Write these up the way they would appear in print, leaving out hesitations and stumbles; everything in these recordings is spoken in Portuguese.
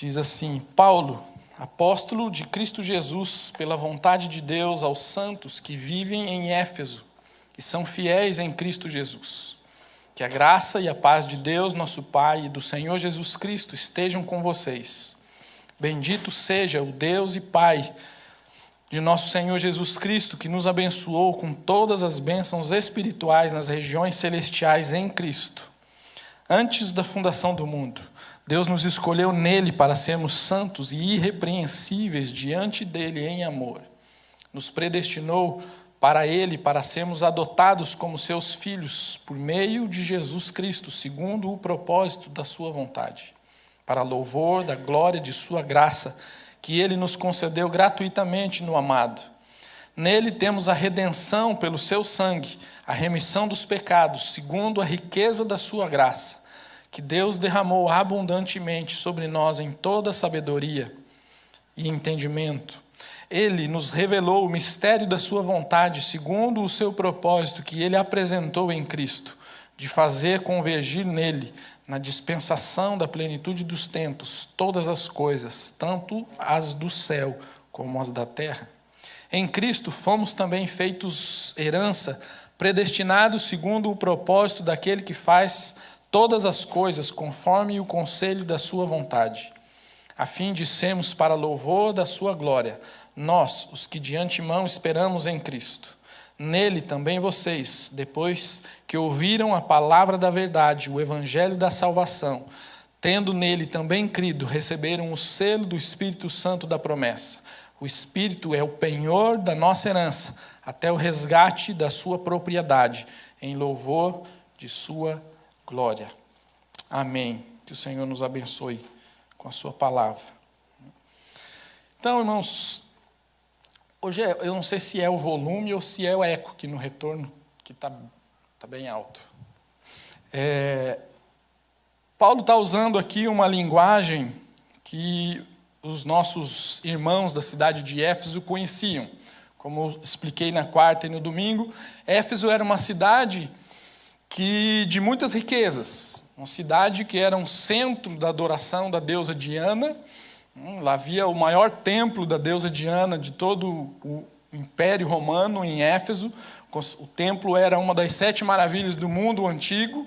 Diz assim: Paulo, apóstolo de Cristo Jesus, pela vontade de Deus, aos santos que vivem em Éfeso e são fiéis em Cristo Jesus. Que a graça e a paz de Deus, nosso Pai, e do Senhor Jesus Cristo estejam com vocês. Bendito seja o Deus e Pai de nosso Senhor Jesus Cristo, que nos abençoou com todas as bênçãos espirituais nas regiões celestiais em Cristo. Antes da fundação do mundo, Deus nos escolheu nele para sermos santos e irrepreensíveis diante dele em amor. Nos predestinou para ele, para sermos adotados como seus filhos, por meio de Jesus Cristo, segundo o propósito da sua vontade, para louvor da glória de sua graça, que ele nos concedeu gratuitamente no amado. Nele temos a redenção pelo seu sangue, a remissão dos pecados, segundo a riqueza da sua graça, que Deus derramou abundantemente sobre nós em toda sabedoria e entendimento. Ele nos revelou o mistério da sua vontade, segundo o seu propósito que ele apresentou em Cristo, de fazer convergir nele, na dispensação da plenitude dos tempos, todas as coisas, tanto as do céu como as da terra. Em Cristo fomos também feitos herança, predestinados segundo o propósito daquele que faz todas as coisas conforme o conselho da sua vontade, a fim de sermos para louvor da sua glória, nós, os que de antemão esperamos em Cristo. Nele também vocês, depois que ouviram a palavra da verdade, o evangelho da salvação, tendo nele também crido, receberam o selo do Espírito Santo da promessa. O Espírito é o penhor da nossa herança, até o resgate da sua propriedade, em louvor de sua glória. Amém. Que o Senhor nos abençoe com a sua palavra. Então, irmãos, hoje eu não sei se é o volume ou se é o eco aqui no retorno, que está bem alto. Paulo está usando aqui uma linguagem que os nossos irmãos da cidade de Éfeso conheciam. Como eu expliquei na quarta e no domingo, Éfeso era uma cidade de muitas riquezas, uma cidade que era um centro da adoração da deusa Diana. Lá havia o maior templo da deusa Diana de todo o Império Romano, em Éfeso. O templo era uma das 7 maravilhas do mundo antigo,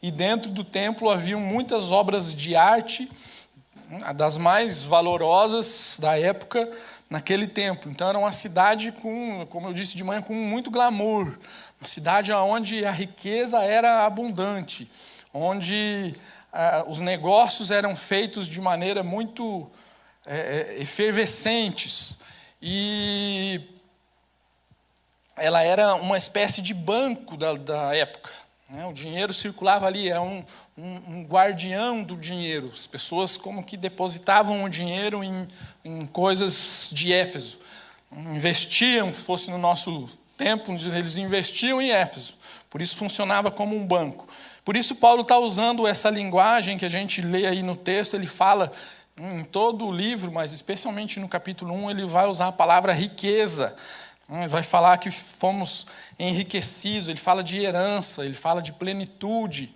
e dentro do templo haviam muitas obras de arte, das mais valorosas da época, naquele templo. Então era uma cidade como eu disse de manhã, com muito glamour, uma cidade onde a riqueza era abundante, onde os negócios eram feitos de maneira muito efervescentes, e ela era uma espécie de banco da época. O dinheiro circulava ali, era um guardião do dinheiro. As pessoas como que depositavam o dinheiro em coisas de Éfeso. Investiam, se fosse no nosso tempo, eles investiam em Éfeso. Por isso funcionava como um banco. Por isso Paulo está usando essa linguagem que a gente lê aí no texto. Ele fala em todo o livro, mas especialmente no capítulo 1, ele vai usar a palavra riqueza. Ele vai falar que fomos enriquecidos, ele fala de herança, ele fala de plenitude,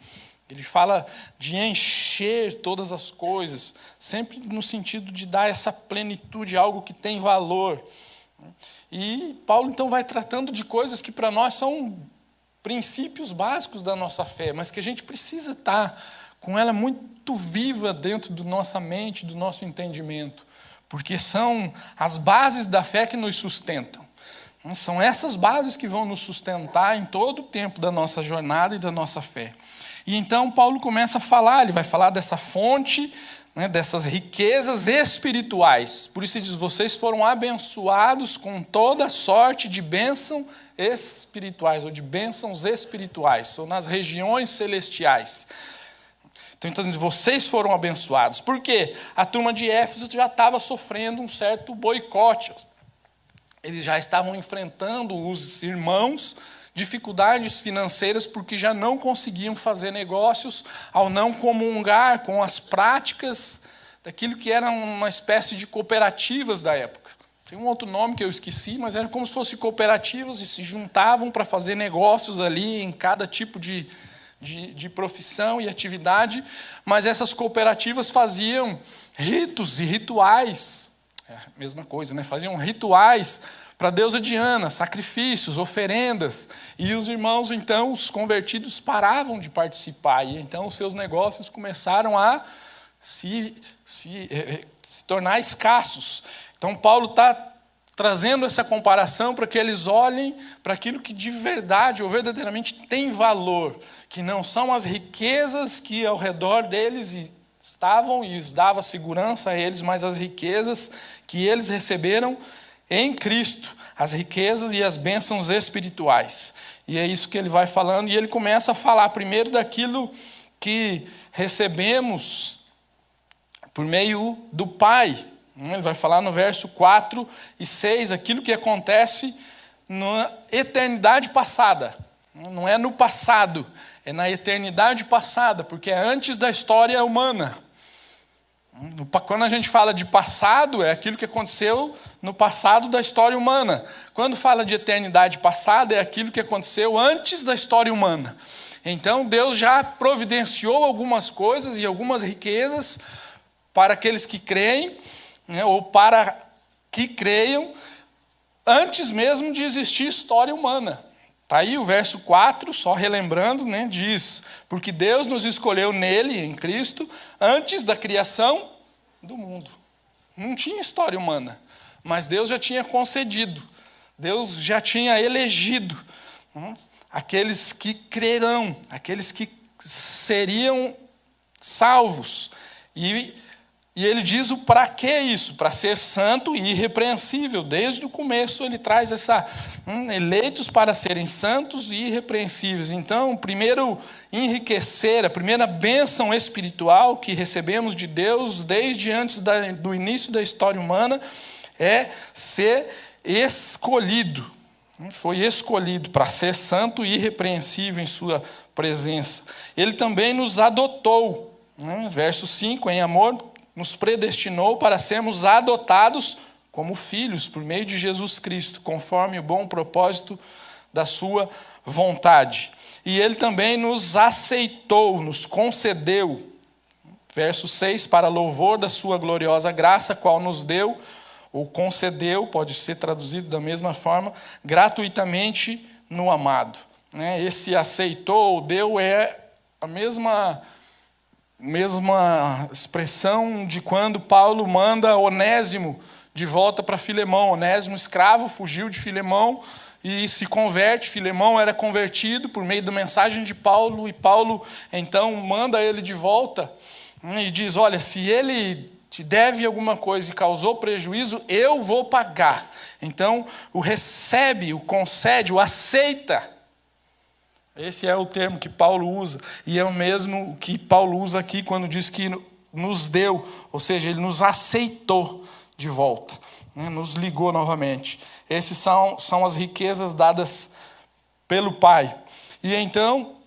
ele fala de encher todas as coisas, sempre no sentido de dar essa plenitude, algo que tem valor. E Paulo então vai tratando de coisas que para nós são princípios básicos da nossa fé, mas que a gente precisa estar com ela muito viva dentro da nossa mente, do nosso entendimento, porque são as bases da fé que nos sustentam. São essas bases que vão nos sustentar em todo o tempo da nossa jornada e da nossa fé. E então Paulo começa a falar, ele vai falar dessa fonte, dessas riquezas espirituais. Por isso ele diz, vocês foram abençoados com toda sorte de bênção espirituais, ou de bênçãos espirituais, ou nas regiões celestiais. Então, vocês foram abençoados. Por quê? A turma de Éfeso já estava sofrendo um certo boicote. Eles já estavam enfrentando, os irmãos, dificuldades financeiras porque já não conseguiam fazer negócios ao não comungar com as práticas daquilo que era uma espécie de cooperativas da época. Tem um outro nome que eu esqueci, mas era como se fossem cooperativas e se juntavam para fazer negócios ali em cada tipo de profissão e atividade, mas essas cooperativas faziam ritos e rituais. É a mesma coisa, né? Faziam rituais para a deusa Diana, sacrifícios, oferendas. E os irmãos, então, os convertidos, paravam de participar. E então os seus negócios começaram a se tornar escassos. Então Paulo está trazendo essa comparação para que eles olhem para aquilo que de verdade ou verdadeiramente tem valor, que não são as riquezas que ao redor deles estavam e dava segurança a eles, mas as riquezas que eles receberam em Cristo, as riquezas e as bênçãos espirituais. E é isso que ele vai falando, e ele começa a falar primeiro daquilo que recebemos por meio do Pai. Ele vai falar no verso 4 e 6, aquilo que acontece na eternidade passada. Não é no passado, é na eternidade passada, porque é antes da história humana. Quando a gente fala de passado, é aquilo que aconteceu no passado da história humana. Quando fala de eternidade passada, é aquilo que aconteceu antes da história humana. Então, Deus já providenciou algumas coisas e algumas riquezas para aqueles que creem, né, ou para que creiam, antes mesmo de existir história humana. Está aí o verso 4, só relembrando, né, diz: porque Deus nos escolheu nele, em Cristo, antes da criação do mundo. Não tinha história humana, mas Deus já tinha concedido, Deus já tinha elegido aqueles que crerão, aqueles que seriam salvos. E ele diz o para que isso? Para ser santo e irrepreensível. Desde o começo ele traz eleitos para serem santos e irrepreensíveis. Então, o primeiro enriquecer, a primeira bênção espiritual que recebemos de Deus desde antes do início da história humana é ser escolhido. Foi escolhido para ser santo e irrepreensível em sua presença. Ele também nos adotou. Verso 5, em amor, nos predestinou para sermos adotados como filhos por meio de Jesus Cristo, conforme o bom propósito da sua vontade. E ele também nos aceitou, nos concedeu, verso 6, para louvor da sua gloriosa graça, qual nos deu, ou concedeu, pode ser traduzido da mesma forma, gratuitamente no amado. Esse aceitou, deu, é a mesma expressão de quando Paulo manda Onésimo de volta para Filemão. Onésimo, escravo, fugiu de Filemão e se converte. Filemão era convertido por meio da mensagem de Paulo, e Paulo então manda ele de volta e diz: olha, se ele te deve alguma coisa e causou prejuízo, eu vou pagar. Então o recebe, o concede, o aceita. Esse é o termo que Paulo usa, e é o mesmo que Paulo usa aqui quando diz que nos deu, ou seja, ele nos aceitou de volta, nos ligou novamente. Essas são as riquezas dadas pelo Pai. E então,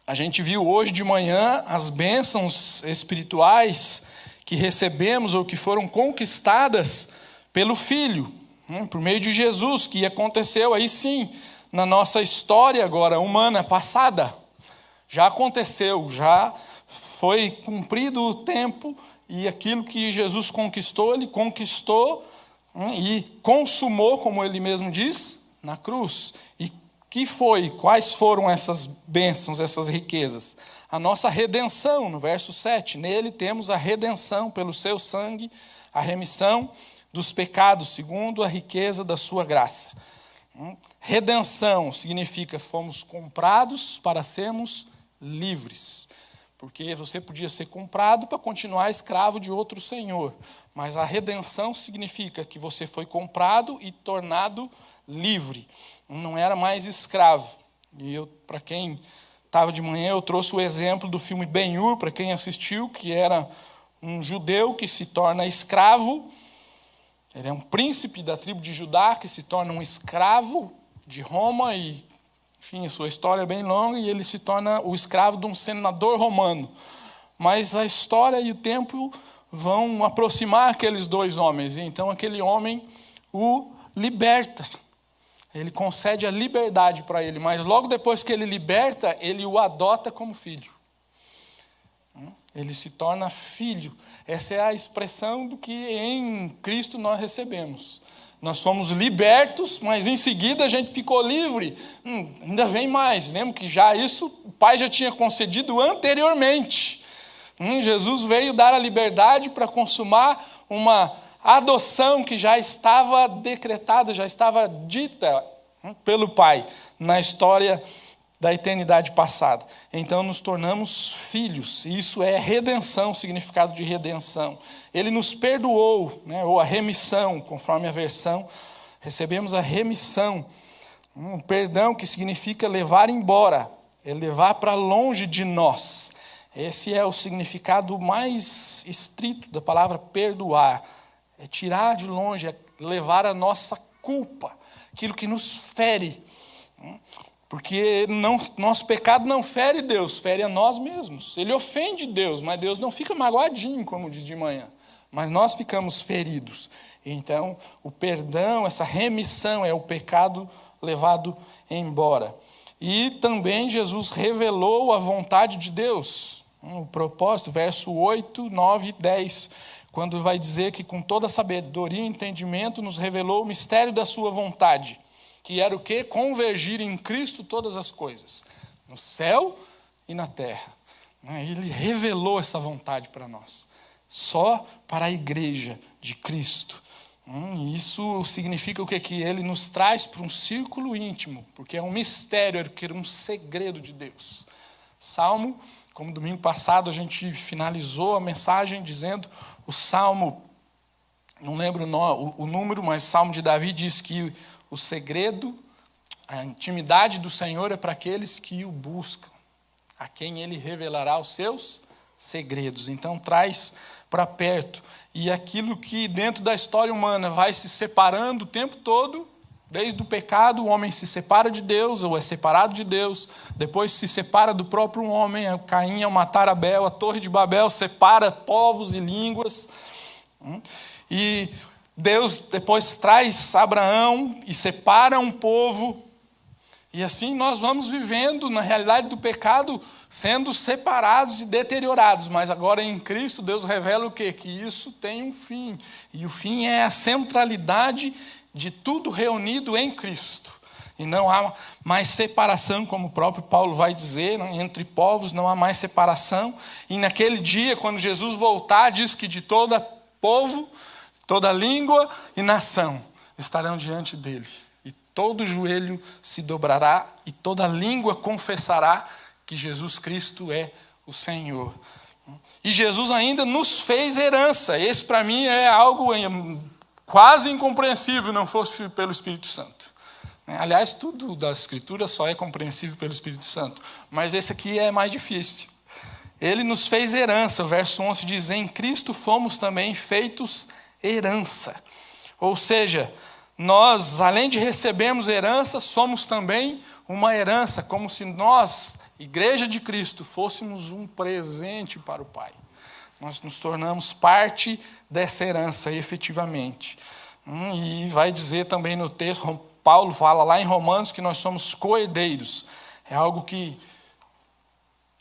a gente viu hoje de manhã as bênçãos espirituais que recebemos ou que foram conquistadas pelo Filho, por meio de Jesus, que aconteceu aí sim, na nossa história agora humana passada. Já aconteceu, já foi cumprido o tempo, e aquilo que Jesus conquistou, ele conquistou e consumou, como ele mesmo diz, na cruz. E quais foram essas bênçãos, essas riquezas? A nossa redenção, no verso 7. Nele temos a redenção pelo seu sangue, a remissão dos pecados, segundo a riqueza da sua graça. Redenção significa fomos comprados para sermos livres. Porque você podia ser comprado para continuar escravo de outro senhor. Mas a redenção significa que você foi comprado e tornado livre. Não era mais escravo. E para quem estava de manhã, eu trouxe o exemplo do filme Ben-Hur, para quem assistiu, que era um judeu que se torna escravo. Ele é um príncipe da tribo de Judá que se torna um escravo de Roma e, enfim, a sua história é bem longa, e ele se torna o escravo de um senador romano. Mas a história e o tempo vão aproximar aqueles dois homens, e então aquele homem o liberta. Ele concede a liberdade para ele, mas logo depois que ele liberta, ele o adota como filho. ele se torna filho. Essa é a expressão do que em Cristo nós recebemos. Nós fomos libertos, mas em seguida a gente ficou livre. Ainda vem mais. Lembra que já isso o Pai já tinha concedido anteriormente. Jesus veio dar a liberdade para consumar uma adoção que já estava decretada, já estava dita pelo Pai na história da eternidade passada. Então nos tornamos filhos, e isso é redenção, significado de redenção. Ele nos perdoou, ou a remissão, conforme a versão, recebemos a remissão, um perdão que significa levar embora, é levar para longe de nós. Esse é o significado mais estrito da palavra perdoar, é tirar de longe, é levar a nossa culpa, aquilo que nos fere. Porque nosso pecado não fere Deus, fere a nós mesmos. Ele ofende Deus, mas Deus não fica magoadinho, como diz de manhã. Mas nós ficamos feridos. Então, o perdão, essa remissão é o pecado levado embora. E também Jesus revelou a vontade de Deus. O propósito, verso 8, 9 e 10, quando vai dizer que com toda sabedoria e entendimento nos revelou o mistério da sua vontade. Que era o quê? Convergir em Cristo todas as coisas, no céu e na terra. Ele revelou essa vontade para nós, só para a igreja de Cristo. Isso significa o quê? Que ele nos traz para um círculo íntimo, porque é um mistério, é um segredo de Deus. Salmo, como domingo passado a gente finalizou a mensagem dizendo, o Salmo, não lembro o número, mas o Salmo de Davi diz que o segredo, a intimidade do Senhor é para aqueles que o buscam, a quem Ele revelará os seus segredos. Então traz para perto. E aquilo que dentro da história humana vai se separando o tempo todo, desde o pecado, o homem se separa de Deus, ou é separado de Deus, depois se separa do próprio homem, Caim ao matar Abel, a Torre de Babel separa povos e línguas, e Deus depois traz Abraão e separa um povo, e assim nós vamos vivendo na realidade do pecado, sendo separados e deteriorados, mas agora em Cristo Deus revela o quê? Que isso tem um fim, e o fim é a centralidade de tudo reunido em Cristo, e não há mais separação, como o próprio Paulo vai dizer, entre povos não há mais separação, e naquele dia, quando Jesus voltar, diz que de todo povo, toda língua e nação estarão diante dele. E todo joelho se dobrará e toda língua confessará que Jesus Cristo é o Senhor. E Jesus ainda nos fez herança. Esse para mim é algo quase incompreensível, não fosse pelo Espírito Santo. Aliás, tudo da Escritura só é compreensível pelo Espírito Santo. Mas esse aqui é mais difícil. Ele nos fez herança. O verso 11 diz, em Cristo fomos também feitos herança. Ou seja, nós, além de recebermos herança, somos também uma herança, como se nós, Igreja de Cristo, fôssemos um presente para o Pai. Nós nos tornamos parte dessa herança, efetivamente. E vai dizer também no texto, Paulo fala lá em Romanos que nós somos co-herdeiros. É algo que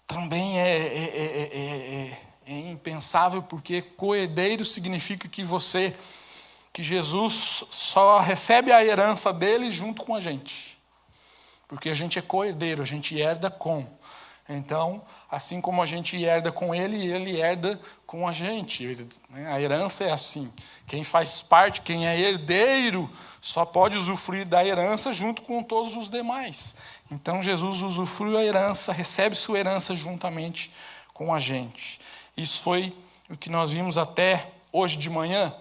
também é impensável, porque co-herdeiro significa que Jesus só recebe a herança dele junto com a gente. Porque a gente é co-herdeiro, a gente herda com. Então, assim como a gente herda com ele, ele herda com a gente. A herança é assim. Quem faz parte, quem é herdeiro, só pode usufruir da herança junto com todos os demais. Então, Jesus usufrui a herança, recebe sua herança juntamente com a gente. Isso foi o que nós vimos até hoje de manhã.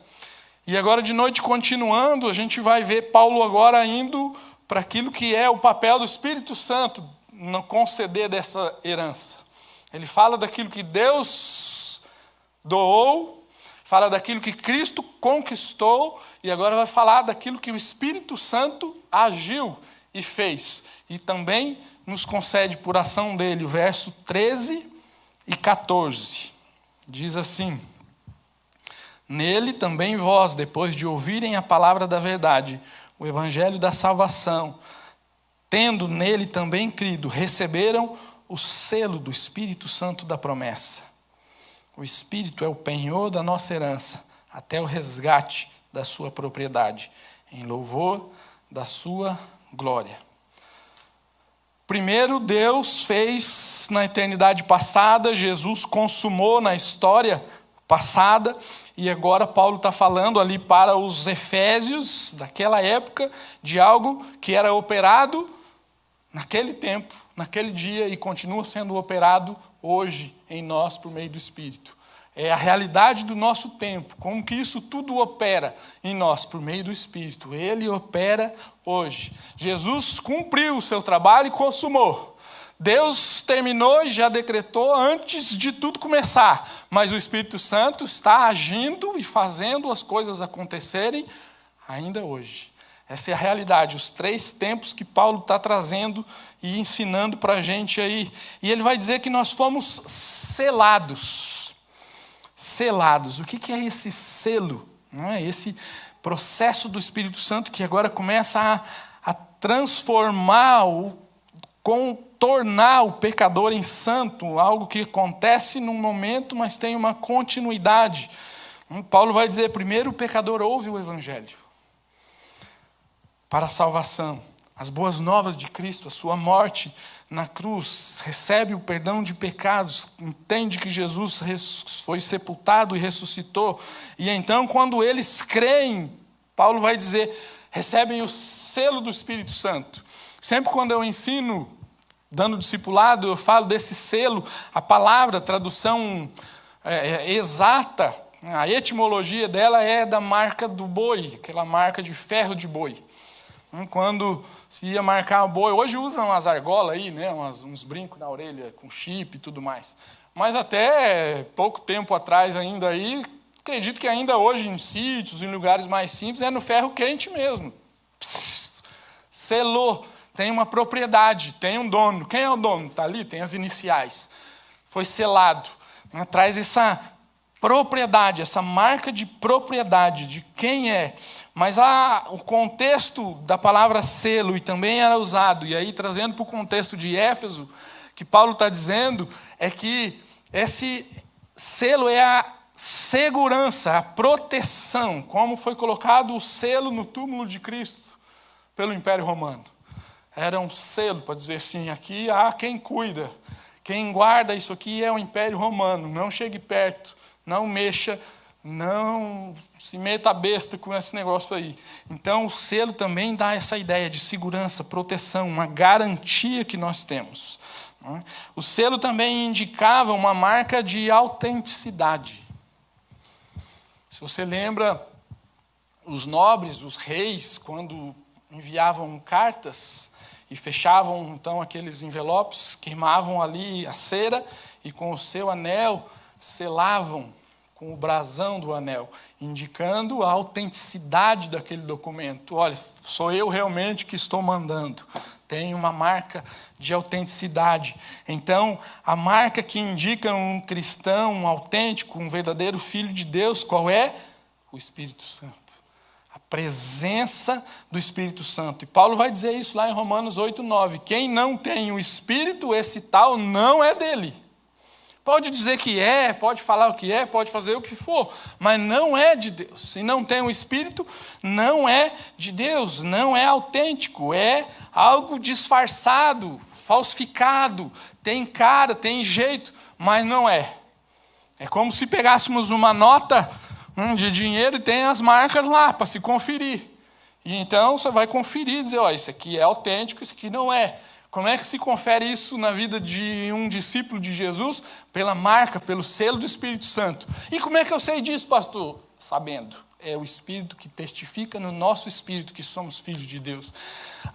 E agora de noite, continuando, a gente vai ver Paulo agora indo para aquilo que é o papel do Espírito Santo no conceder dessa herança. Ele fala daquilo que Deus doou, fala daquilo que Cristo conquistou, e agora vai falar daquilo que o Espírito Santo agiu e fez. E também nos concede por ação dele, o verso 13 e 14. Diz assim, nele também vós, depois de ouvirem a palavra da verdade, o evangelho da salvação, tendo nele também crido, receberam o selo do Espírito Santo da promessa. O Espírito é o penhor da nossa herança, até o resgate da sua propriedade, em louvor da sua glória. Primeiro, Deus fez na eternidade passada, Jesus consumou na história passada, e agora Paulo está falando ali para os efésios daquela época de algo que era operado naquele tempo, naquele dia, e continua sendo operado hoje em nós por meio do Espírito. É a realidade do nosso tempo, como que isso tudo opera em nós por meio do Espírito. Ele opera hoje. Jesus cumpriu o seu trabalho e consumou. Deus terminou e já decretou antes de tudo começar, mas o Espírito Santo está agindo e fazendo as coisas acontecerem ainda hoje. Essa é a realidade, os 3 tempos que Paulo está trazendo e ensinando para a gente aí. E ele vai dizer que nós fomos selados. Selados. O que é esse selo? Não é esse processo do Espírito Santo que agora começa a transformar, tornar o pecador em santo, algo que acontece num momento, mas tem uma continuidade. Paulo vai dizer, primeiro o pecador ouve o Evangelho para a salvação, as boas novas de Cristo, a sua morte na cruz, recebe o perdão de pecados, entende que Jesus foi sepultado e ressuscitou, e então quando eles creem, Paulo vai dizer, recebem o selo do Espírito Santo. Sempre quando eu ensino, dando discipulado, eu falo desse selo, a palavra, a tradução exata, a etimologia dela é da marca do boi, aquela marca de ferro de boi. Quando se ia marcar o boi, hoje usam umas argolas aí, né, uns brincos na orelha com chip e tudo mais. Mas até pouco tempo atrás ainda aí, acredito que ainda hoje em sítios, em lugares mais simples, é no ferro quente mesmo. Selou, tem uma propriedade, tem um dono. Quem é o dono? Está ali, tem as iniciais. Foi selado. Traz essa propriedade, essa marca de propriedade de quem é. Mas o contexto da palavra selo, e também era usado, e aí trazendo para o contexto de Éfeso, que Paulo está dizendo, é que esse selo é a segurança, a proteção, como foi colocado o selo no túmulo de Cristo pelo Império Romano. Era um selo para dizer assim, aqui há quem cuida, quem guarda isso aqui é o Império Romano, não chegue perto, não mexa, não se meta a besta com esse negócio aí. Então, o selo também dá essa ideia de segurança, proteção, uma garantia que nós temos. O selo também indicava uma marca de autenticidade. Se você lembra, os nobres, os reis, quando enviavam cartas e fechavam então aqueles envelopes, queimavam ali a cera e com o seu anel selavam com o brasão do anel, indicando a autenticidade daquele documento. Olha, sou eu realmente que estou mandando. Tem uma marca de autenticidade. Então, a marca que indica um cristão, um autêntico, um verdadeiro filho de Deus, qual é? O Espírito Santo. A presença do Espírito Santo. E Paulo vai dizer isso lá em Romanos 8:9. Quem não tem o Espírito, esse tal não é dele. Pode dizer que é, pode falar o que é, pode fazer o que for, mas não é de Deus. Se não tem o Espírito, não é de Deus, não é autêntico, é algo disfarçado, falsificado, tem cara, tem jeito, mas não é. É como se pegássemos uma nota de dinheiro e tem as marcas lá para se conferir. E então você vai conferir e dizer, ó, isso aqui é autêntico, isso aqui não é. Como é que se confere isso na vida de um discípulo de Jesus? Pela marca, pelo selo do Espírito Santo. E como é que eu sei disso, pastor? Sabendo. É o Espírito que testifica no nosso espírito que somos filhos de Deus.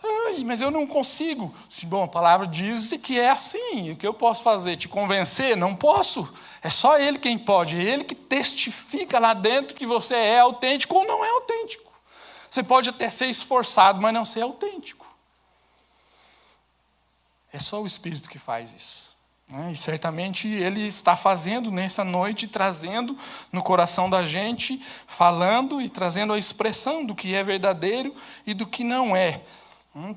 Ai, mas eu não consigo. Bom, a palavra diz que é assim. O que eu posso fazer? Te convencer? Não posso. É só Ele quem pode. É Ele que testifica lá dentro que você é autêntico ou não é autêntico. Você pode até ser esforçado, mas não ser autêntico. É só o Espírito que faz isso. E certamente Ele está fazendo nessa noite, trazendo no coração da gente, falando e trazendo a expressão do que é verdadeiro e do que não é.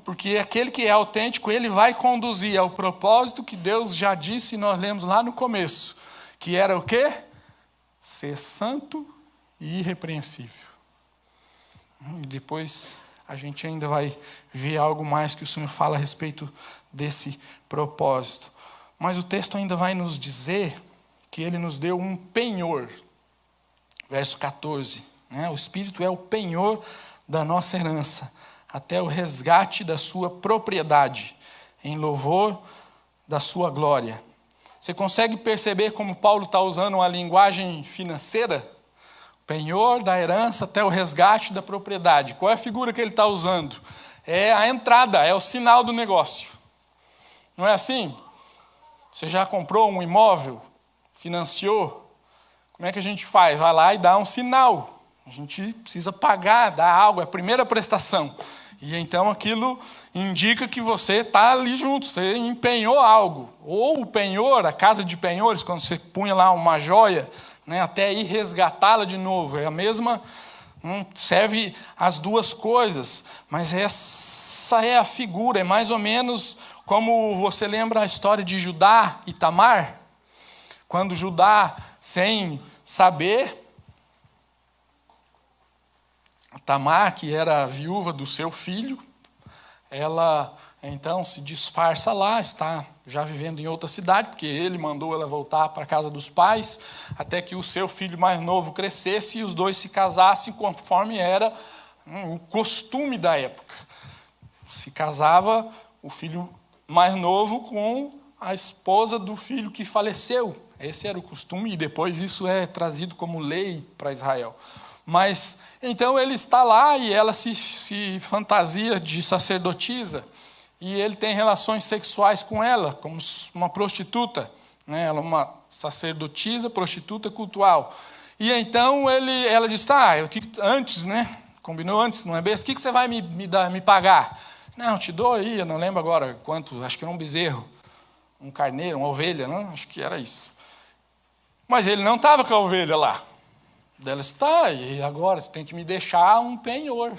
Porque aquele que é autêntico, ele vai conduzir ao propósito que Deus já disse, e nós lemos lá no começo, que era o quê? ser santo e irrepreensível. E depois a gente ainda vai ver algo mais que o Senhor fala a respeito desse propósito. Mas o texto ainda vai nos dizer que ele nos deu um penhor. Verso 14. O Espírito é o penhor da nossa herança, até o resgate da sua propriedade, em louvor da sua glória. Você consegue perceber como Paulo está usando uma linguagem financeira? Penhor da herança até o resgate da propriedade. Qual é a figura que ele está usando? É a entrada, é o sinal do negócio. Não é assim? Você já comprou um imóvel? Financiou? Como é que a gente faz? Vai lá e dá um sinal. A gente precisa pagar, dar algo, é a primeira prestação. E então aquilo indica que você está ali junto, você empenhou algo. Ou o penhor, a casa de penhores, quando você punha lá uma joia, até ir resgatá-la de novo. É a mesma, serve as duas coisas. Mas essa é a figura, é mais ou menos como você lembra a história de Judá e Tamar. Quando Judá, sem saber, Tamar, que era a viúva do seu filho, ela então se disfarça lá, está já vivendo em outra cidade, porque ele mandou ela voltar para a casa dos pais, até que o seu filho mais novo crescesse e os dois se casassem conforme era o costume da época. Se casava o filho mais novo com a esposa do filho que faleceu. Esse era o costume e depois isso é trazido como lei para Israel. Mas, então ele está lá e ela se fantasia de sacerdotisa e ele tem relações sexuais com ela, como uma prostituta. Ela é uma sacerdotisa, prostituta cultual. E então ela diz, antes, combinou antes, não é bem? O que você vai me pagar? Não, te dou aí, eu não lembro agora quanto, acho que era um bezerro, um carneiro, uma ovelha, não? Acho que era isso. Mas ele não estava com a ovelha lá. Ela está, e agora você tem que me deixar um penhor.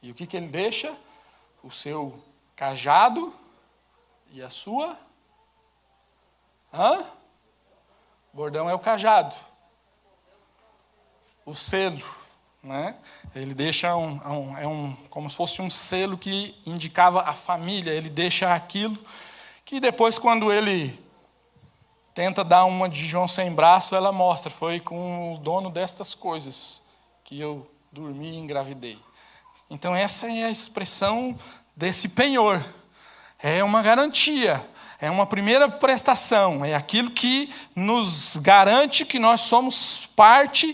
E o que ele deixa? O seu cajado e a sua... Bordão é o cajado. O selo. Ele deixa como se fosse um selo que indicava a família. Ele deixa aquilo que depois, quando ele tenta dar uma de João sem braço, ela mostra, foi com o dono destas coisas que eu dormi e engravidei. Então essa é a expressão desse penhor. É uma garantia, é uma primeira prestação, é aquilo que nos garante que nós somos parte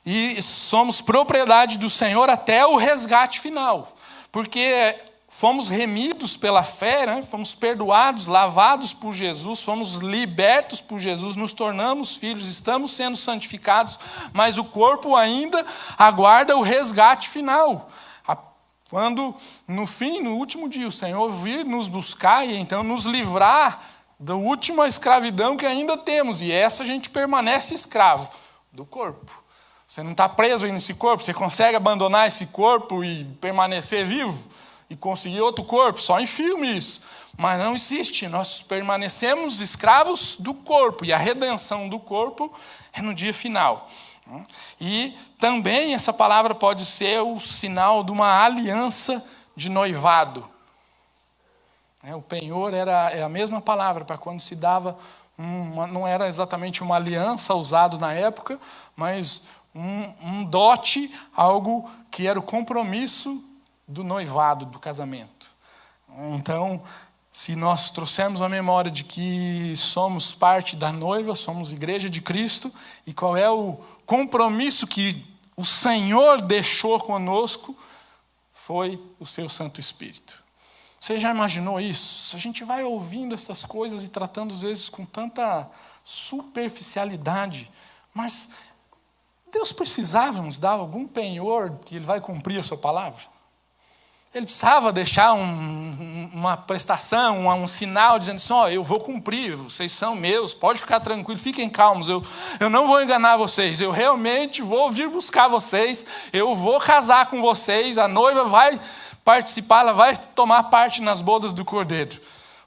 e somos propriedade do Senhor até o resgate final. Porque fomos remidos pela fé, fomos perdoados, lavados por Jesus, fomos libertos por Jesus, nos tornamos filhos, estamos sendo santificados, mas o corpo ainda aguarda o resgate final. Quando, no último dia, o Senhor vir nos buscar e então nos livrar da última escravidão que ainda temos, e essa a gente permanece escravo do corpo. Você não está preso aí nesse corpo, você consegue abandonar esse corpo e permanecer vivo? E conseguir outro corpo, só em filme isso. Mas não existe, nós permanecemos escravos do corpo, e a redenção do corpo é no dia final. E também essa palavra pode ser o sinal de uma aliança de noivado. O penhor é a mesma palavra para quando se dava, não era exatamente uma aliança usado na época, mas um dote, algo que era o compromisso do noivado, do casamento. Então, se nós trouxermos a memória de que somos parte da noiva, somos igreja de Cristo, e qual é o compromisso que o Senhor deixou conosco, foi o seu Santo Espírito. Você já imaginou isso? A gente vai ouvindo essas coisas e tratando às vezes com tanta superficialidade, mas Deus precisava nos dar algum penhor que Ele vai cumprir a sua palavra? Ele precisava deixar uma prestação, um sinal, dizendo assim, eu vou cumprir, vocês são meus, pode ficar tranquilo, fiquem calmos, eu não vou enganar vocês, eu realmente vou vir buscar vocês, eu vou casar com vocês, a noiva vai participar, ela vai tomar parte nas bodas do Cordeiro.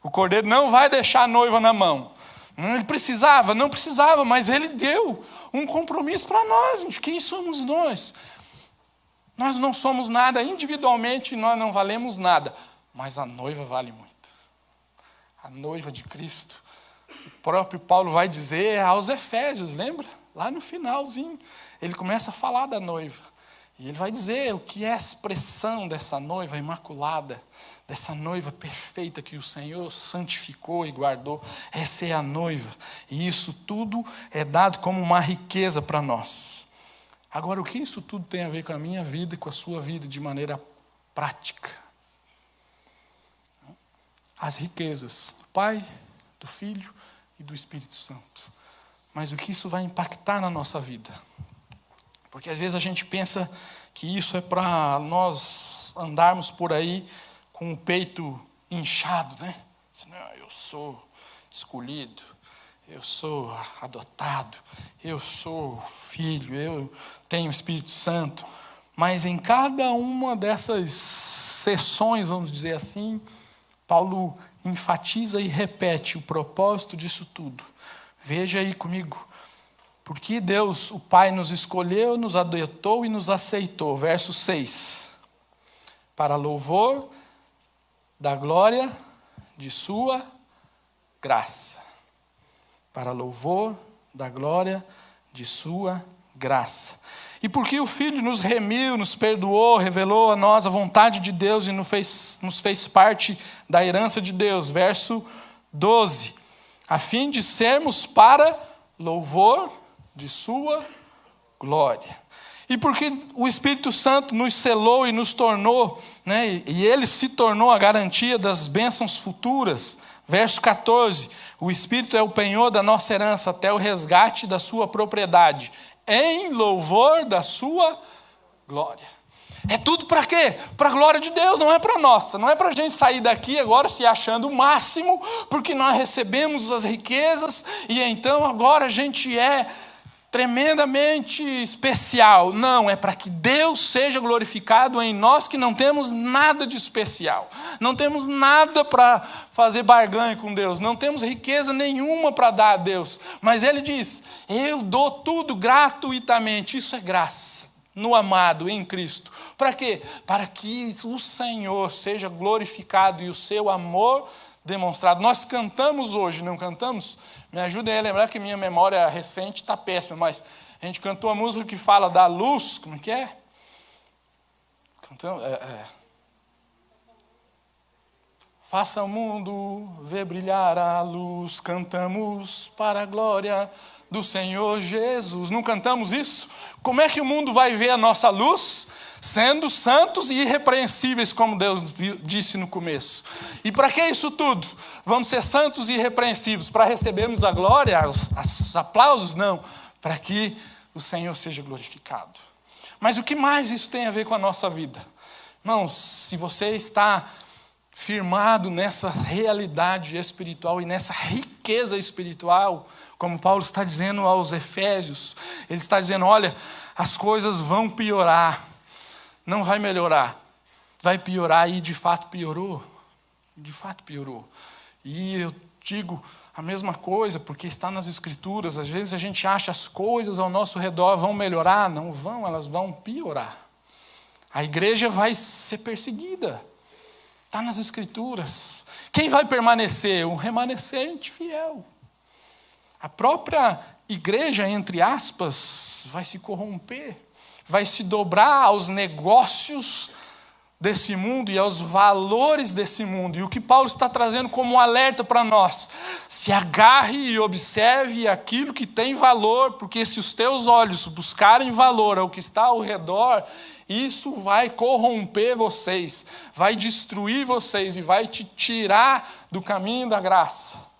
O Cordeiro não vai deixar a noiva na mão. Ele precisava? Não precisava, mas ele deu um compromisso para nós, gente. Quem somos nós? Nós não somos nada, individualmente nós não valemos nada, mas a noiva vale muito. A noiva de Cristo. O próprio Paulo vai dizer aos Efésios, lembra? Lá no finalzinho, ele começa a falar da noiva. E ele vai dizer o que é a expressão dessa noiva imaculada, dessa noiva perfeita que o Senhor santificou e guardou. Essa é a noiva. E isso tudo é dado como uma riqueza para nós. Agora, o que isso tudo tem a ver com a minha vida e com a sua vida de maneira prática? As riquezas do Pai, do Filho e do Espírito Santo. Mas o que isso vai impactar na nossa vida? Porque às vezes a gente pensa que isso é para nós andarmos por aí com o peito inchado, né? Eu sou escolhido, eu sou adotado, eu sou filho, eu tenho o Espírito Santo. Mas em cada uma dessas sessões, vamos dizer assim, Paulo enfatiza e repete o propósito disso tudo. Veja aí comigo. Porque Deus, o Pai, nos escolheu, nos adotou e nos aceitou. Verso 6. Para louvor da glória de sua graça. Para louvor da glória de sua graça. E porque o Filho nos remiu, nos perdoou, revelou a nós a vontade de Deus e nos fez parte da herança de Deus. Verso 12. A fim de sermos para louvor de sua glória. E porque o Espírito Santo nos selou e nos tornou, né, e ele se tornou a garantia das bênçãos futuras. Verso 14, o Espírito é o penhor da nossa herança até o resgate da sua propriedade, em louvor da sua glória. É tudo para quê? Para a glória de Deus, não é para nossa. Não é para a gente sair daqui agora se achando o máximo, porque nós recebemos as riquezas e então agora a gente é tremendamente especial. Não, é para que Deus seja glorificado em nós que não temos nada de especial. Não temos nada para fazer barganha com Deus. Não temos riqueza nenhuma para dar a Deus. Mas Ele diz, eu dou tudo gratuitamente. Isso é graça. No amado, em Cristo. Para quê? Para que o Senhor seja glorificado e o seu amor demonstrado. Nós cantamos hoje, não cantamos? Me ajudem a lembrar que minha memória recente está péssima, mas a gente cantou a música que fala da luz, como é que é? Cantamos, Faça o mundo ver brilhar a luz, cantamos para a glória do Senhor Jesus. Não cantamos isso? Como é que o mundo vai ver a nossa luz? Sendo santos e irrepreensíveis, como Deus disse no começo. E para que isso tudo? Vamos ser santos e irrepreensíveis para recebermos a glória, os aplausos? Não, para que o Senhor seja glorificado. Mas o que mais isso tem a ver com a nossa vida? Irmãos, se você está firmado nessa realidade espiritual e nessa riqueza espiritual, como Paulo está dizendo aos Efésios, ele está dizendo, olha, as coisas vão piorar, não vai melhorar, vai piorar, e de fato piorou, e eu digo a mesma coisa, porque está nas Escrituras. Às vezes a gente acha as coisas ao nosso redor vão melhorar, não vão, elas vão piorar, a igreja vai ser perseguida. Está nas Escrituras. Quem vai permanecer? Um remanescente fiel. A própria igreja, entre aspas, vai se corromper, vai se dobrar aos negócios desse mundo e aos valores desse mundo. E o que Paulo está trazendo como um alerta para nós: se agarre e observe aquilo que tem valor, porque se os teus olhos buscarem valor ao que está ao redor, isso vai corromper vocês, vai destruir vocês e vai te tirar do caminho da graça.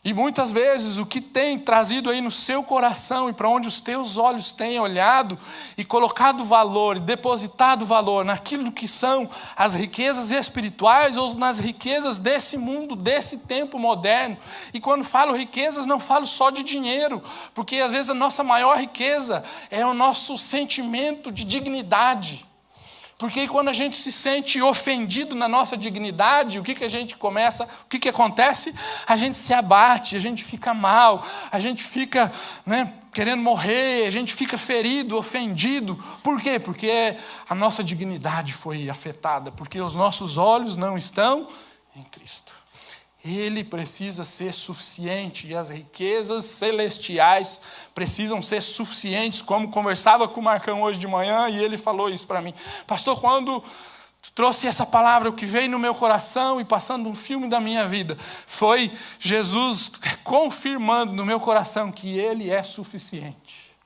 E muitas vezes o que tem trazido aí no seu coração e para onde os teus olhos têm olhado e colocado valor, e depositado valor naquilo que são as riquezas espirituais ou nas riquezas desse mundo, desse tempo moderno. E quando falo riquezas, não falo só de dinheiro, porque às vezes a nossa maior riqueza é o nosso sentimento de dignidade. Porque quando a gente se sente ofendido na nossa dignidade, o que acontece? A gente se abate, a gente fica mal, a gente fica, querendo morrer, a gente fica ferido, ofendido. Por quê? Porque a nossa dignidade foi afetada, porque os nossos olhos não estão em Cristo. Ele precisa ser suficiente, e as riquezas celestiais precisam ser suficientes, como conversava com o Marcão hoje de manhã, e ele falou isso para mim. Pastor, quando trouxe essa palavra, o que veio no meu coração e passando um filme da minha vida, foi Jesus confirmando no meu coração que Ele é suficiente.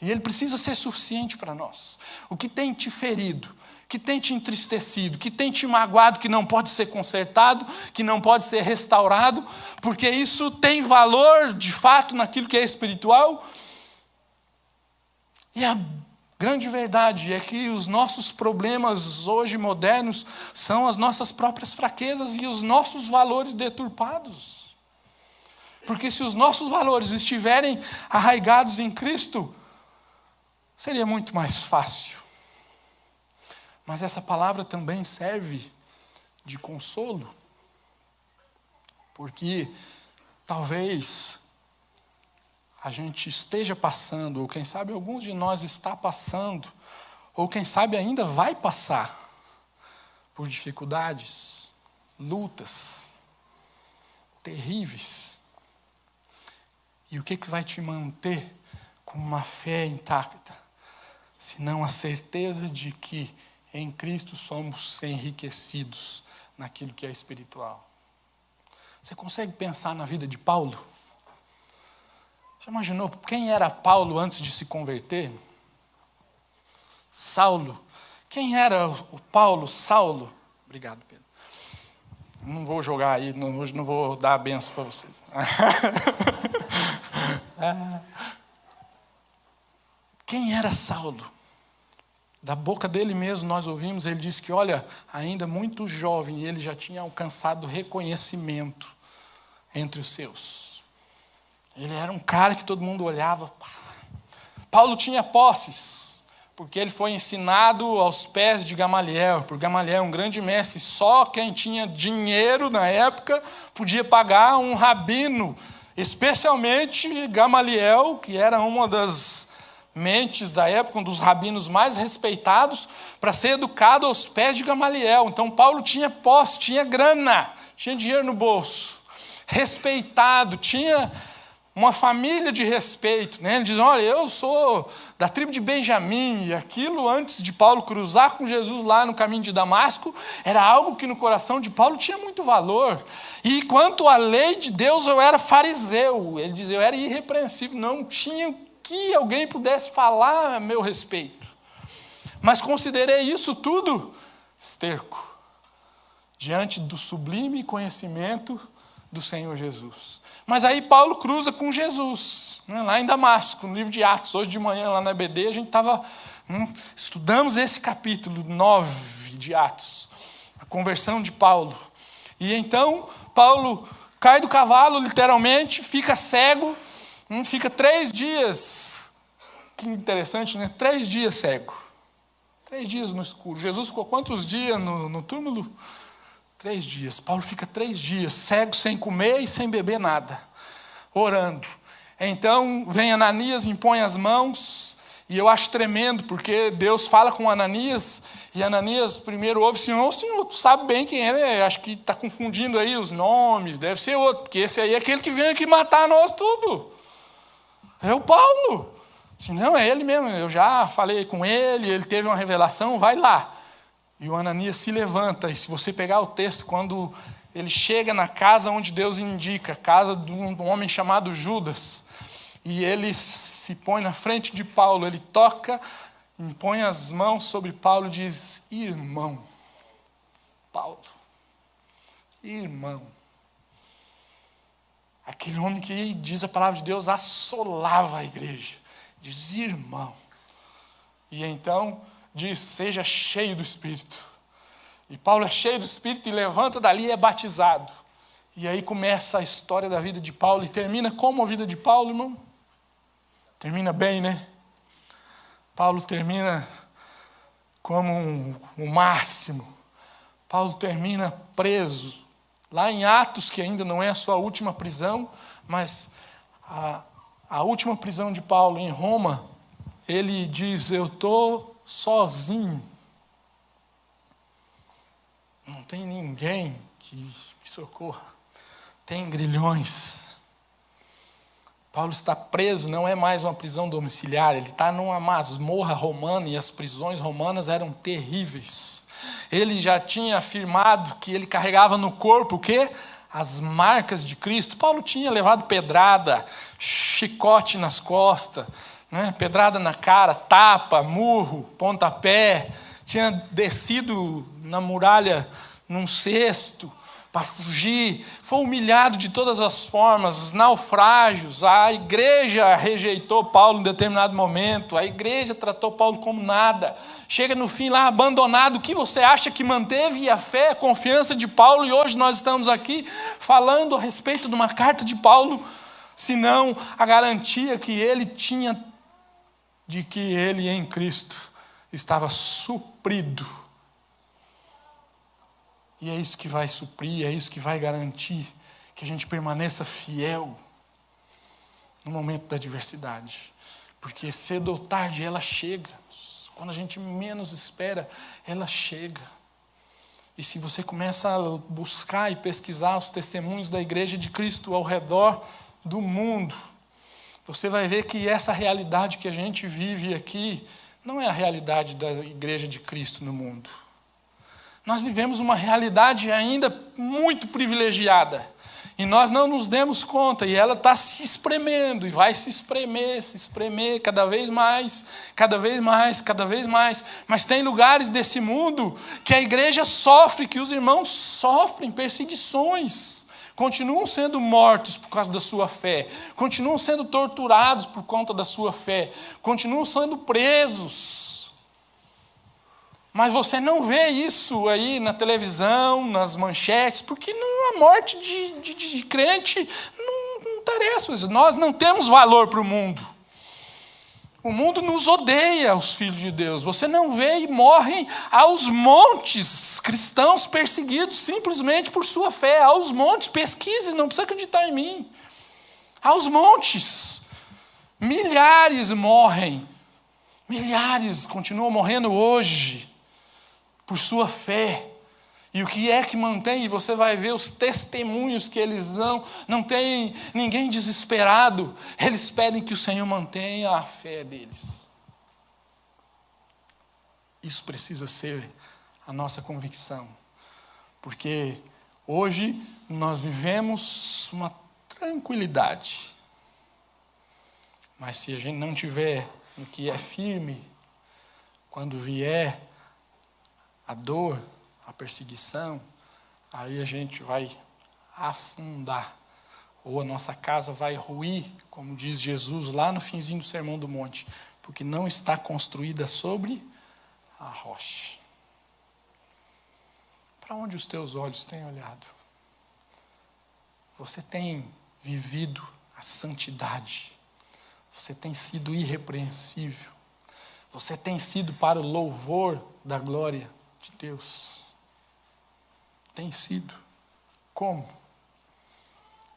E Ele precisa ser suficiente para nós. O que tem te ferido, que tem te entristecido, que tem te magoado, que não pode ser consertado, que não pode ser restaurado, porque isso tem valor, de fato, naquilo que é espiritual. E a grande verdade é que os nossos problemas hoje modernos são as nossas próprias fraquezas e os nossos valores deturpados. Porque se os nossos valores estiverem arraigados em Cristo, seria muito mais fácil. Mas essa palavra também serve de consolo, porque talvez a gente esteja passando, ou quem sabe alguns de nós está passando, ou quem sabe ainda vai passar por dificuldades, lutas terríveis. E o que vai te manter com uma fé intacta, senão a certeza de que em Cristo somos enriquecidos naquilo que é espiritual. Você consegue pensar na vida de Paulo? Você imaginou quem era Paulo antes de se converter? Saulo. Quem era o Paulo? Saulo. Obrigado, Pedro. Não vou jogar aí, hoje não vou dar a benção para vocês. Quem era Saulo? Da boca dele mesmo nós ouvimos, ele disse que, olha, ainda muito jovem, ele já tinha alcançado reconhecimento entre os seus. Ele era um cara que todo mundo olhava. Paulo tinha posses, porque ele foi ensinado aos pés de Gamaliel, porque Gamaliel é um grande mestre, só quem tinha dinheiro na época podia pagar um rabino, especialmente Gamaliel, que era uma das mentes da época, um dos rabinos mais respeitados, para ser educado aos pés de Gamaliel. Então Paulo tinha posse, tinha grana, tinha dinheiro no bolso, respeitado, tinha uma família de respeito, né? Ele diz, olha, eu sou da tribo de Benjamim, e aquilo antes de Paulo cruzar com Jesus lá no caminho de Damasco, era algo que no coração de Paulo tinha muito valor. E quanto à lei de Deus, eu era fariseu, ele diz, eu era irrepreensível, não tinha que alguém pudesse falar a meu respeito. Mas considerei isso tudo esterco, diante do sublime conhecimento do Senhor Jesus. Mas aí Paulo cruza com Jesus, lá em Damasco, no livro de Atos. Hoje de manhã, lá na EBD, a gente estudamos esse capítulo 9 de Atos, a conversão de Paulo. E então, Paulo cai do cavalo, literalmente, fica cego, fica 3 dias, que interessante, né? 3 dias cego, 3 dias no escuro. Jesus ficou quantos dias no túmulo? 3 dias. Paulo fica 3 dias cego, sem comer e sem beber nada, orando. Então vem Ananias, impõe as mãos, e eu acho tremendo, porque Deus fala com Ananias, e Ananias primeiro ouve, Senhor, tu sabe bem quem é, né? Acho que está confundindo aí os nomes, deve ser outro, porque esse aí é aquele que vem aqui matar nós tudo. É o Paulo. Se não, é ele mesmo. Eu já falei com ele, ele teve uma revelação, vai lá. E o Ananias se levanta. E se você pegar o texto, quando ele chega na casa onde Deus indica, casa de um homem chamado Judas, e ele se põe na frente de Paulo, ele toca, impõe as mãos sobre Paulo e diz, irmão. Paulo, irmão. Aquele homem que, diz a palavra de Deus, assolava a igreja. Diz, irmão. E então, diz, seja cheio do Espírito. E Paulo é cheio do Espírito e levanta dali e é batizado. E aí começa a história da vida de Paulo. E termina como a vida de Paulo, irmão? Termina bem, né? Paulo termina como o máximo. Paulo termina preso, lá em Atos, que ainda não é a sua última prisão, mas a última prisão de Paulo em Roma, ele diz: eu estou sozinho. Não tem ninguém que me socorra. Tem grilhões. Paulo está preso, não é mais uma prisão domiciliar, ele está numa masmorra romana, e as prisões romanas eram terríveis. Ele já tinha afirmado que ele carregava no corpo o quê? As marcas de Cristo. Paulo tinha levado pedrada, chicote nas costas, né? Pedrada na cara, tapa, murro, pontapé. Tinha descido na muralha num cesto para fugir. Foi humilhado de todas as formas, os naufrágios. A igreja rejeitou Paulo em determinado momento. A igreja tratou Paulo como nada. Chega no fim lá abandonado. O que você acha que manteve a fé, a confiança de Paulo? E hoje nós estamos aqui falando a respeito de uma carta de Paulo, senão a garantia que ele tinha de que ele em Cristo estava suprido. E é isso que vai suprir, é isso que vai garantir que a gente permaneça fiel no momento da adversidade. Porque cedo ou tarde ela chega. Quando a gente menos espera, ela chega. E se você começa a buscar e pesquisar os testemunhos da igreja de Cristo ao redor do mundo, você vai ver que essa realidade que a gente vive aqui não é a realidade da igreja de Cristo no mundo. Nós vivemos uma realidade ainda muito privilegiada. E nós não nos demos conta. E ela está se espremendo. E vai se espremer cada vez mais, cada vez mais, cada vez mais. Mas tem lugares desse mundo que a igreja sofre, que os irmãos sofrem perseguições. Continuam sendo mortos por causa da sua fé. Continuam sendo torturados por conta da sua fé. Continuam sendo presos. Mas você não vê isso aí na televisão, nas manchetes, porque a morte de crente não interessa. Nós não temos valor para o mundo. O mundo nos odeia, os filhos de Deus. Você não vê e morrem aos montes cristãos perseguidos simplesmente por sua fé. Aos montes, pesquise, não precisa acreditar em mim. Aos montes. Milhares morrem. Milhares continuam morrendo hoje por sua fé. E o que é que mantém? E você vai ver os testemunhos que eles dão. Não tem ninguém desesperado. Eles pedem que o Senhor mantenha a fé deles. Isso precisa ser a nossa convicção. Porque hoje nós vivemos uma tranquilidade. Mas se a gente não tiver no que é firme, quando vier a dor, a perseguição, aí a gente vai afundar. Ou a nossa casa vai ruir, como diz Jesus lá no finzinho do Sermão do Monte, porque não está construída sobre a rocha. Para onde os teus olhos têm olhado? Você tem vivido a santidade. Você tem sido irrepreensível. Você tem sido para o louvor da glória de Deus. Tem sido. Como?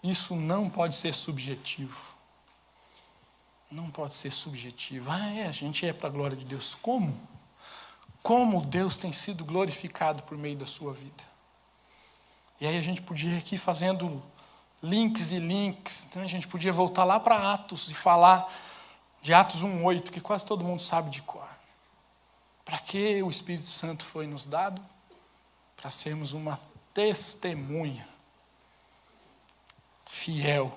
Isso não pode ser subjetivo. Não pode ser subjetivo. A gente é para a glória de Deus. Como? Como Deus tem sido glorificado por meio da sua vida. E aí a gente podia ir aqui fazendo links e links. Então a gente podia voltar lá para Atos e falar de Atos 1:8, que quase todo mundo sabe de cor. Para que o Espírito Santo foi nos dado? Para sermos uma testemunha fiel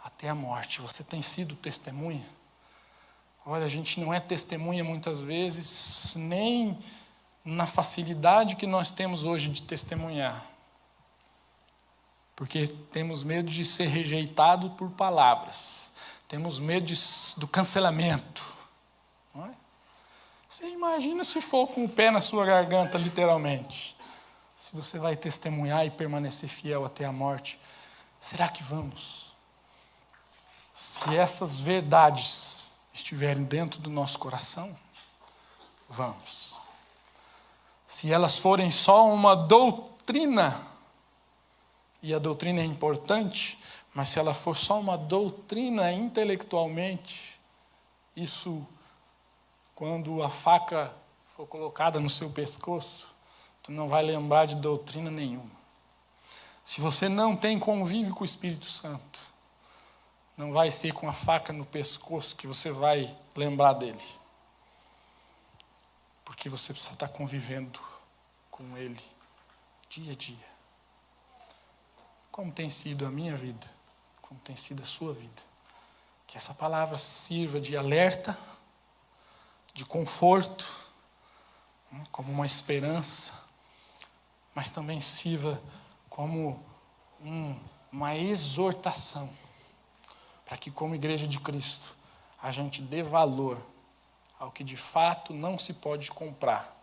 até a morte. Você tem sido testemunha? Olha, a gente não é testemunha muitas vezes, nem na facilidade que nós temos hoje de testemunhar. Porque temos medo de ser rejeitado por palavras. Temos medo do cancelamento. Não é? Você imagina se for com o pé na sua garganta, literalmente. Se você vai testemunhar e permanecer fiel até a morte. Será que vamos? Se essas verdades estiverem dentro do nosso coração, vamos. se elas forem só uma doutrina, e a doutrina é importante, mas se ela for só uma doutrina intelectualmente, isso, quando a faca for colocada no seu pescoço, tu não vai lembrar de doutrina nenhuma. Se você não tem convívio com o Espírito Santo, não vai ser com a faca no pescoço que você vai lembrar dele. Porque você precisa estar convivendo com ele dia a dia. Como tem sido a minha vida, como tem sido a sua vida. Que essa palavra sirva de alerta, de conforto, como uma esperança, mas também sirva como uma exortação, para que, como igreja de Cristo, a gente dê valor ao que de fato não se pode comprar.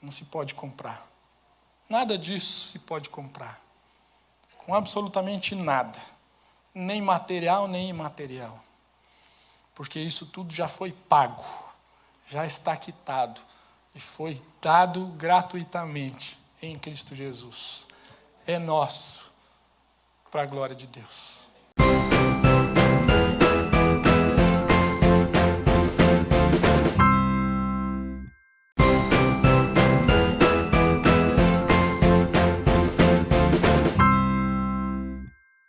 Não se pode comprar. Nada disso se pode comprar. Com absolutamente nada. Nem material, nem imaterial. Porque isso tudo já foi pago. Já está quitado. E foi dado gratuitamente em Cristo Jesus. É nosso, para a glória de Deus.